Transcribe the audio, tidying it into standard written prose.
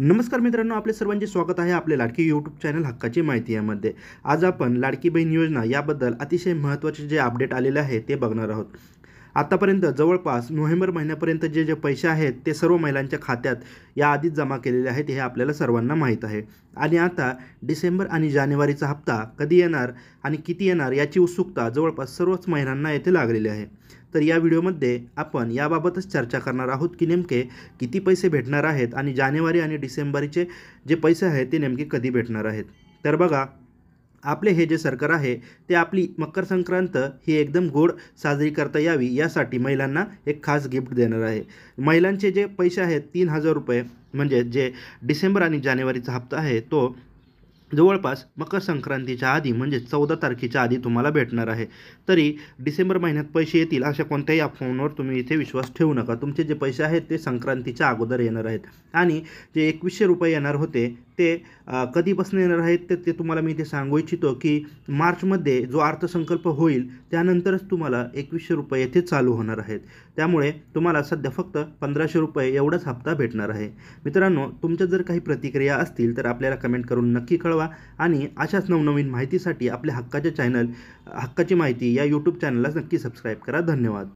नमस्कार मित्रांनो, आपले सर्वांचे स्वागत आहे आपले लाडकी यूट्यूब चॅनल हक्काची माहिती यामध्ये। आज आपण लाडकी बहीण योजना याबद्दल अतिशय महत्त्वाचे जे अपडेट आलेले आहे ते बघणार आहोत। आतापर्यंत जवळपास नोव्हेंबर महिन्यापर्यंत जे पैसे आहेत ते सर्व महिलांच्या खात्यात याआधीच जमा केलेले आहेत हे आपल्याला सर्वांना माहीत आहे। आणि आता डिसेंबर आणि जानेवारीचा हप्ता कधी येणार आणि किती येणार याची उत्सुकता जवळपास सर्वच महिलांना येथे लागलेली आहे। तर या व्हिडिओमध्ये आपण याबाबतच चर्चा करणार आहोत की नेमके किती पैसे भेटणार आहेत आणि जानेवारी आणि डिसेंबरचे जे पैसे आहेत ते नेमके कधी भेटणार आहेत। तर बघा, आपले हे जे सरकार आहे ते आपली मकर संक्रांत ही एकदम गोड साजरी करता यावी यासाठी महिलांना एक खास गिफ्ट देणार आहे। महिलांचे जे पैसे आहेत 3,000 रुपये, म्हणजे जे डिसेंबर आणि जानेवारीचा हप्ता आहे तो जवळपास मकर संक्रांतीच्या आधी म्हणजे 14 तारखेच्या आधी तुम्हाला भेटणार आहे। तरी डिसेंबर महिन्यात पैसे येतील अशा कोणत्याही अफवांवर तुम्ही इथे विश्वास ठेवू नका। तुमचे जे पैसे आहेत ते संक्रांतीच्या अगोदर येणार आहेत। आणि जे 2100 रुपये येणार होते ते कधीपासून येणार आहेत ते तुम्हाला मी इथे सांगू इच्छितो की मार्चमध्ये जो अर्थसंकल्प होईल त्यानंतरच तुम्हाला 2100 रुपये येथे चालू होणार आहेत। त्यामुळे तुम्हाला सध्या फक्त 1500 रुपये एवढाच हप्ता भेटणार आहे। मित्रांनो, तुमच्या जर काही प्रतिक्रिया असतील तर आपल्याला कमेंट करून नक्की कळवा आणि अशाच नवनवीन माहितीसाठी आपल्या हक्काचे चॅनल हक्काची माहिती या यूट्यूब चॅनलला नक्की सबस्क्राईब करा। धन्यवाद।